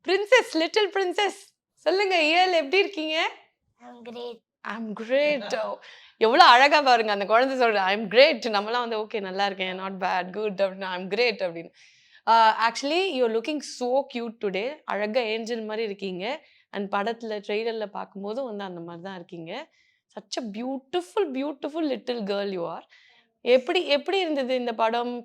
Princess, little princess சொல்லுங்க. இயல் எப்படி இருக்கீங்க? I'm great. I'm great. எவ்வளோ அழகா பாருங்க அந்த குழந்தை சொல்ற ஐம் கிரேட். நம்மலாம் வந்து ஓகே நல்லா இருக்கேன், நாட் பேட், குட் அப்படின்னு ஐம் கிரேட் அப்படின்னு. Actually you're looking so cute today. அழகா ஏஞ்சல் மாதிரி இருக்கீங்க. அண்ட் படத்தில் ட்ரெய்லரில் பார்க்கும்போதும் வந்து அந்த மாதிரி தான் இருக்கீங்க. Such a beautiful beautiful little girl you are. எப்படி எப்படி இருந்தது இந்த படம்?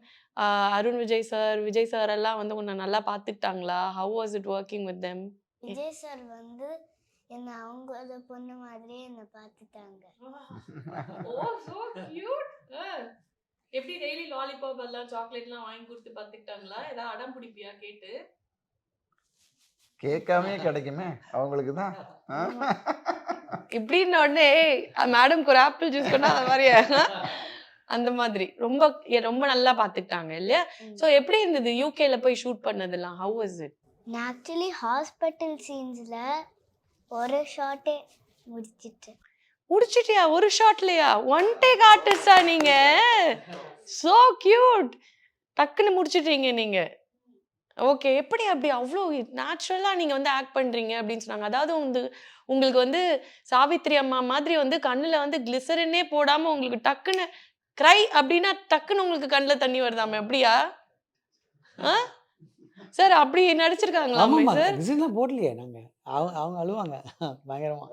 அருண் விஜய் சார் எல்லாம் வந்து உன்னை நல்லா பார்த்துக்கிட்டாங்களா? How was it working with them? Vijay sir வந்து என்ன அவங்களோட பொண்ணு மாதிரியே என்ன பார்த்துட்டாங்க. Oh so cute. எப்படி டெய்லி லாலிபாப் எல்லாம் சாக்லேட்லாம் வாங்கி கொடுத்து பார்த்துக்கிட்டாங்களா? ஏதாவது அடம் பிடிப்பியா கேட்டு? கேட்காமே கிடைக்குமே அவங்களுக்கு தான். இப்படின்ன உடனே மேடம்க்கு ஒரு ஆப்பிள் ஜூஸ் கொண்டா அந்த மாதிரி அந்த மாதிரி ரொம்ப ரொம்ப நல்லா பார்த்துக்கிட்டாங்க இல்லையா? ஸோ எப்படி இருந்தது யூகேல போய் ஷூட் பண்ணதெல்லாம்? Have was it? நான் ஆக்சுவலி ஹாஸ்பிட்டல் சீன்ஸில் ஒரு ஷாட்டே முடிச்சிட்டியா? ஒரு ஷாட்லையா? ஒன் டேக் ஆர்டிஸ்டா நீங்க? So cute. டக்குன்னு முடிச்சிட்டீங்க நீங்க. ஓகே. எப்படி அப்படி அவ்வளோ நேச்சுரலா நீங்க வந்து ஆக்ட் பண்றீங்க அப்படின்னு சொன்னாங்க. அதாவது வந்து உங்களுக்கு வந்து சாவித்திரி அம்மா மாதிரி வந்து கண்ணுல வந்து கிளிசரினே போடாம உங்களுக்கு டக்குன்னு கிரை அப்படின்னா டக்குன்னு உங்களுக்கு கண்ணுல தண்ணி வருதாமே அப்படியா? சார் அப்படி நடிச்சிருக்காங்களா சார்? கிளிசரின்லாம் போடலையே நாங்க. அவங்க அழுவாங்க பயங்கரமா.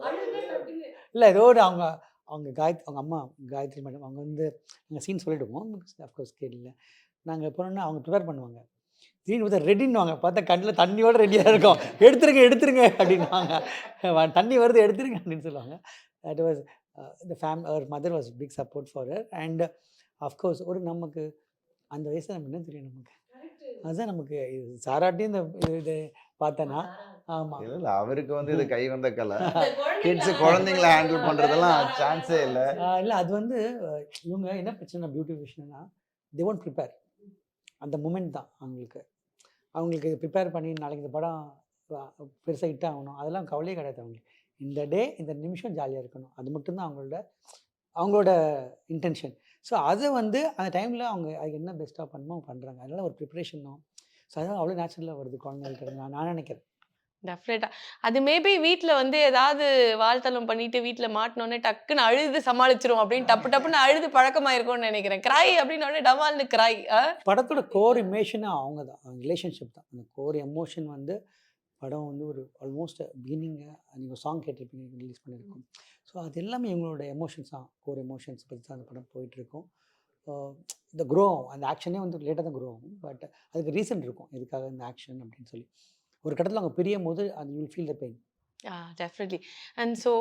இல்ல ஏதோ ஒரு அவங்க அவங்க அம்மா காயத்ரி மேடம் அவங்க வந்து நாங்கள் சீன் சொல்லிடுவோம். அஃப்கோர்ஸ் கேட்கல. நாங்கள் போனோன்னா அவங்க ப்ரிப்பேர் பண்ணுவாங்க. திடீர்னு பார்த்தா ரெடின்னுவாங்க. பார்த்தா கண்ணில் தண்ணியோட ரெடியாக இருக்கும். எடுத்துருங்க அப்படின்வாங்க. தண்ணி வருது எடுத்துருங்க அப்படின்னு சொல்லுவாங்க. That was our mother was big support for her. And of course ஒரு நமக்கு அந்த வயசில் நம்ம என்ன தெரியும் நமக்கு. அதுதான் நமக்கு சாராட்டியும் இந்த இது பார்த்தேன்னா ஆமாம். இல்லை அவருக்கு வந்து இது கை வந்த கலை. கிட்ஸு குழந்தைங்களை ஹேண்டில் பண்ணுறதெல்லாம் சான்ஸே இல்லை. இல்லை அது வந்து இவங்க என்ன பிரச்சனை பியூட்டிஃபிகேஷன்னா தே ஒன்ட் ப்ரிப்பேர். அந்த மூமெண்ட் தான் அவங்களுக்கு ப்ரிப்பேர் பண்ணி நாளைக்கு இந்த படம் பெருசாக ஹிட் ஆகணும் அதெல்லாம் கவலையே கிடையாது அவங்களுக்கு. இந்த டே இந்த நிமிஷம் ஜாலியாக இருக்கணும் அது மட்டும்தான் அவங்களோட இன்டென்ஷன். ஸோ அதை வந்து அந்த டைமில் அவங்க அதுக்கு என்ன பெஸ்ட்டாக பண்ணணுமோ பண்ணுறாங்க. அதனால் ஒரு ப்ரிப்ரேஷனும் ஸோ அதனால் அவ்வளோ நேச்சுரலாக வருது குழந்தைகிட்ட நான் நினைக்கிறேன். டெஃபினட்டா. அது மேபி வீட்ல வந்து ஏதாவது வாழ்த்தலம் பண்ணிட்டு வீட்ல மாட்டினோடனே டக்குன்னு அழுது சமாளிச்சிரும் அப்படின்னு டப்புன்னு அழுது பழக்கமாயிருக்கும்னு நினைக்கிறேன். கிராய் அப்படின்னு உடனே டமால்னு கிராய். படத்தோட கோர் எமோஷனாக அவங்க தான் ரிலேஷன்ஷிப் தான். அந்த கோர் எமோஷன் வந்து படம் வந்து ஒரு ஆல்மோஸ்ட் பிகினிங்கை நீங்கள் சாங் கேட்டிருப்பீங்க ரிலீஸ் பண்ணியிருக்கோம். ஸோ அது எல்லாமே இவங்களோட எமோஷன்ஸ் தான். கோர் எமோஷன்ஸ் பற்றி தான் அந்த படம் போயிட்டுருக்கோம். இந்த க்ரோ அந்த ஆக்ஷனே வந்து லேட்டாக தான் க்ரோ ஆகும். பட் அதுக்கு ரீசன் இருக்கும் எதுக்காக இந்த ஆக்ஷன் அப்படின்னு சொல்லி. ஒரு கட்டத்தில் அவங்க பிரியும் போது அது you will feel the pain. Definitely. And so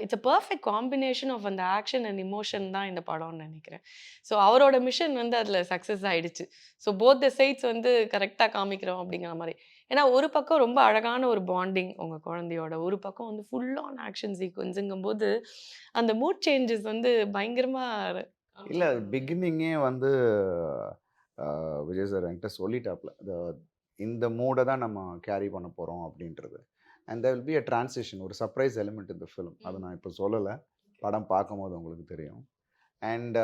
it's a perfect combination of அந்த ஆக்ஷன் அண்ட் இமோஷன் தான் இந்த படம்னு நினைக்கிறேன். ஸோ அவரோட மிஷன் வந்து அதில் சக்ஸஸ் ஆகிடுச்சு. ஸோ போத் த சைட்ஸ் வந்து கரெக்டாக காமிக்கிறோம் அப்படிங்கிற மாதிரி. ஏன்னா ஒரு பக்கம் ரொம்ப அழகான ஒரு பாண்டிங் உங்கள் குழந்தையோட, ஒரு பக்கம் வந்து ஃபுல் ஆன் ஆக்ஷன் சீக்வன்ஸுங்கும் போது அந்த மூட் சேஞ்சஸ் வந்து பயங்கரமாக. இல்லை பிகினிங்கே வந்து விஜய் சார் என்கிட்ட சொல்லிட்டாப்ல இந்த மூடை தான் நம்ம கேரி பண்ண போகிறோம் அப்படின்றது. And there will be a transition, ஒரு சர்ப்ரைஸ் எலிமெண்ட் இந்த ஃபிலிம். அதை நான் இப்போ சொல்லலை, படம் பார்க்கும்போது உங்களுக்கு தெரியும். அண்ட்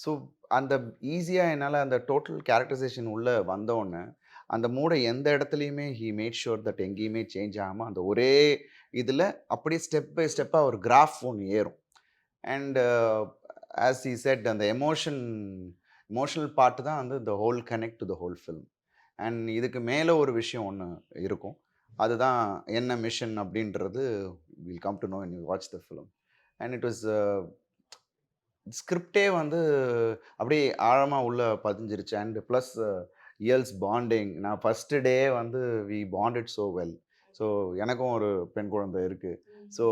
ஸோ அந்த ஈஸியாக என்னால் அந்த டோட்டல் கேரக்டரைசேஷன் உள்ளே வந்தோடனே அந்த மூடை எந்த இடத்துலையுமே ஹீ மேட் ஷுர் தட் எங்கேயுமே சேஞ்ச் ஆகாமல் அந்த ஒரே இதில் அப்படியே ஸ்டெப் பை ஸ்டெப்பாக ஒரு கிராஃப் ஒன்று ஏறும். அண்ட் ஆஸ் ஹி செட் அந்த எமோஷனல் பார்ட் தான் வந்து the whole connect to the whole film. And இதுக்கு மேலே ஒரு விஷயம் ஒன்று இருக்கும், அதுதான் என்ன மிஷன் அப்படின்றது will come to know when you watch the film. and it was ஸ்கிரிப்டே வந்து அப்படியே ஆழமாக உள்ள பதிஞ்சிருச்சு. அண்ட் ப்ளஸ் இயல்ஸ் பாண்டிங், நான் ஃபஸ்ட்டு டே வந்து we bonded so well. So எனக்கும் ஒரு பெண் குழந்தை இருக்குது. ஸோ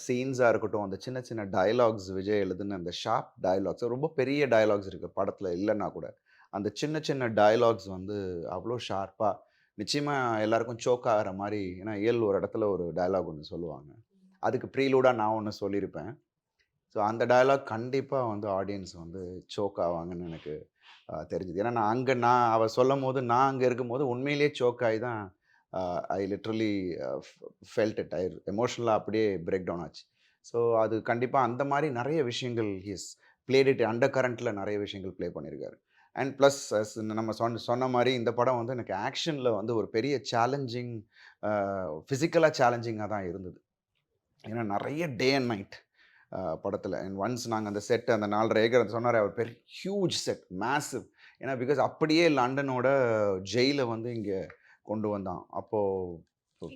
சீன்ஸாக இருக்கட்டும், அந்த சின்ன சின்ன டயலாக்ஸ் விஜய் எழுதுன்னு அந்த ஷார்ப் டயலாக்ஸ், ரொம்ப பெரிய டயலாக்ஸ் இருக்குது படத்தில் இல்லைன்னா கூட அந்த சின்ன சின்ன டயலாக்ஸ் வந்து அவ்வளோ ஷார்ப்பாக நிச்சயமாக எல்லாருக்கும் சோக் ஆகிற மாதிரி. ஏன்னா இயல் ஒரு இடத்துல ஒரு டயலாக் ஒன்று சொல்லுவாங்க, அதுக்கு ப்ரீலூடாக நான் ஒன்று சொல்லியிருப்பேன். ஸோ அந்த டயலாக் கண்டிப்பாக வந்து ஆடியன்ஸ் வந்து சோக் ஆவாங்கன்னு எனக்கு தெரிஞ்சுது. ஏன்னா நான் அவள் சொல்லும் போது நான் அங்கே இருக்கும்போது உண்மையிலேயே சோக் ஆகி தான் ஐ லிட்ரலி ஃபெல்ட் இட். எமோஷ்னலாக அப்படியே பிரேக் டவுன் ஆச்சு. ஸோ அது கண்டிப்பாக அந்த மாதிரி நிறைய விஷயங்கள் ஹிஸ் பிளேட் இட் அண்டர் கரண்ட்டில் நிறைய விஷயங்கள் ப்ளே பண்ணியிருக்காரு. அண்ட் ப்ளஸ் நம்ம சொன்ன மாதிரி இந்த படம் வந்து எனக்கு ஆக்ஷனில் வந்து ஒரு பெரிய சேலஞ்சிங், ஃபிசிக்கலாக சேலஞ்சிங்காக தான் இருந்தது. ஏன்னா நிறைய டே அண்ட் நைட் படத்தில். அண்ட் ஒன்ஸ் நாங்கள் அந்த செட் அந்த 4.5 ஏக்கர் சொன்னார் அவர், பெரிய ஹியூஜ் செட், மேசிவ். ஏன்னா பிகாஸ் அப்படியே லண்டனோட ஜெயிலை வந்து இங்கே கொண்டு வந்தான். அப்போது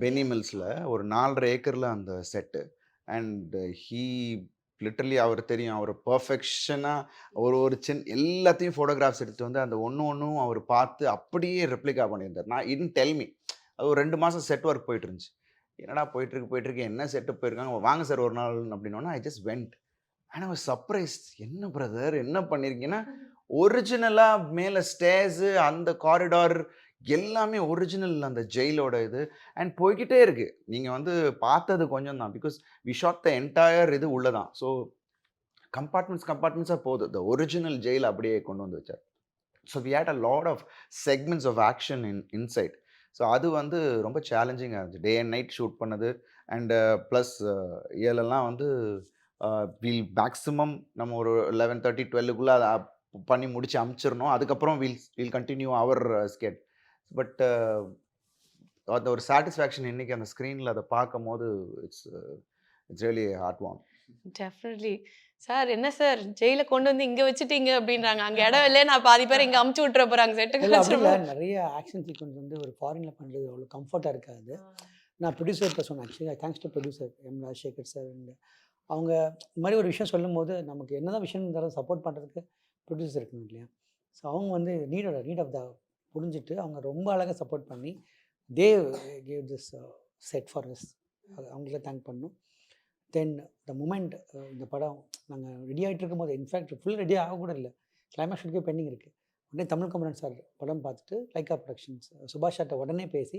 பென்னி மில்ஸில் ஒரு 4.5 ஏக்கரில் அந்த செட்டு. அண்ட் ஹீ லிட்டரலி அவர் தெரியும், அவர் பர்ஃபெக்ஷனாக ஒரு எல்லாத்தையும் ஃபோட்டோகிராஃப்ஸ் எடுத்து வந்து அந்த ஒன்றும் அவர் பார்த்து அப்படியே ரெப்ளிகா பண்ணியிருந்தார். நான் இன் டெல்மி அது ஒரு 2 மாதம் செட் ஒர்க் போயிட்டு இருந்துச்சு. என்னடா போயிட்டுருக்கு என்ன செட்டப் போயிருக்காங்க, வாங்க சார் ஒரு நாள் அப்படின்னோன்னா ஐ ஜஸ்ட் வெண்ட். ஆனால் அவர் சர்ப்ரைஸ், என்ன பிரதர் என்ன பண்ணியிருக்கீங்கன்னா ஒரிஜினலாக மேலே ஸ்டேர்ஸு அந்த காரிடார் எல்லாமே ஒரிஜினல் அந்த ஜெயிலோட இது. அண்ட் போய்கிட்டே இருக்குது. நீங்கள் வந்து பார்த்தது கொஞ்சம் தான், because we shot the entire இது உள்ள தான். ஸோ கம்பார்ட்மெண்ட்ஸாக போகுது. த ஒரிஜினல் ஜெயில் அப்படியே கொண்டு வந்து வச்சார். So we had a lot of segments of action inside. So அது வந்து ரொம்ப சேலஞ்சிங்காக இருந்துச்சு. டே அண்ட் நைட் ஷூட் பண்ணது. அண்டு ப்ளஸ் ஏழெல்லாம் வந்து மேக்ஸிமம் நம்ம ஒரு 11:30 12க்குள்ளே அதை பண்ணி முடிச்சு அமுச்சிடணும். அதுக்கப்புறம் வில் கண்டினியூ அவர் ஸ்கெட். பட் அந்த ஒரு சாட்டிஸ்ஃபேக்ஷன் இன்னைக்கு அந்த ஸ்க்ரீனில் அதை பார்க்கும் போது it's really heart warm. Definitely. Sir என்ன சார் ஜெயில கொண்டு வந்து இங்க வச்சுட்டீங்க அப்படின்றாங்க. அங்க இடம் இல்லையே, நான் பாதி பேர் இங்க அமுச்சு விட்டுற போறாங்க செட்டுக்கு இல்லை அப்படி இல்லை, வச்சிருப்போம். நிறைய ஆக்ஷன் சீக்வன்ஸ் வந்து ஒரு ஃபாரினில் பண்ணுறது அவ்வளோ கம்ஃபர்ட்டாக இருக்காது. நான் ப்ரொடியூசர்கிட்ட சொன்னேன், actually thanks to producer M Rajasekar sir. அவங்க இந்த மாதிரி ஒரு விஷயம் சொல்லும்போது நமக்கு என்ன தான் விஷயம் இருந்தாலும் சப்போர்ட் பண்ணுறதுக்கு ப்ரொடியூசர் இருக்கணும் இல்லையா. ஸோ அவங்க வந்து நீட் ஆஃப் த புரிஞ்சுட்டு அவங்க ரொம்ப அழகாக சப்போர்ட் பண்ணி they gave this set for us. அவங்கள தேங்க் பண்ணணும். தென் த மூமெண்ட் இந்த படம் நாங்கள் ரெடி ஆகிட்டு இருக்கும்போது, இன்ஃபேக்ட் ஃபுல் ரெடி ஆக கூட இல்லை, கிளைமேக்ஸ் ஷூட்டுக்கே பெண்டிங் இருக்குது. உடனே தமிழ் கமரன் சார் படம் பார்த்துட்டு லைக்கா ப்ரொடக்ஷன்ஸ் சுபாஷ் சார்கிட்ட உடனே பேசி,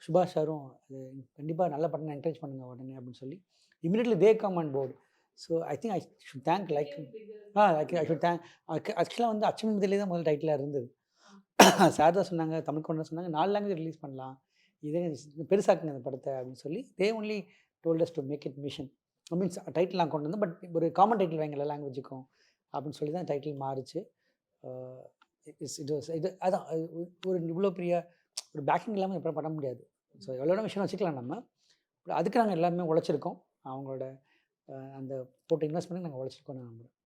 சுபாஷ் சாரும் அது கண்டிப்பாக நல்ல படம் என்கரேஜ் பண்ணுங்கள் உடனே அப்படின்னு சொல்லி immediately they come on board. So I think I should thank like I should thank. ஆக்சுவலாக வந்து அச்சமின் விதிலே தான் முதல் டைட்டிலாக இருந்தது. சார் தான் சொன்னாங்க, தமிழ் கமரன் சொன்னாங்க 4 லாங்குவேஜ் ரிலீஸ் பண்ணலாம், இதே பெருசாக்குங்க அந்த படத்தை அப்படின்னு சொல்லி they only told us to make it mission. Means title நான் கொண்டு வந்தேன், பட் ஒரு காமன் டைட்டில் வைங்க எல்லா லாங்குவேஜுக்கும் அப்படின்னு சொல்லி தான் டைட்டில் மாறிச்சு. இது அதான் ஒரு இவ்வளோ பெரிய ஒரு பேக்கிங் இல்லாமல் எப்போ பண்ண முடியாது. ஸோ எவ்வளோ விஷயம் வச்சுக்கலாம் நம்ம. அதுக்கு நாங்கள் எல்லாருமே உழைச்சிருக்கோம். அவங்களோட அந்த போட்டு இன்வெஸ்ட் பண்ணி நாங்கள் உழைச்சிருக்கோம் நான் நம்புகிறேன்.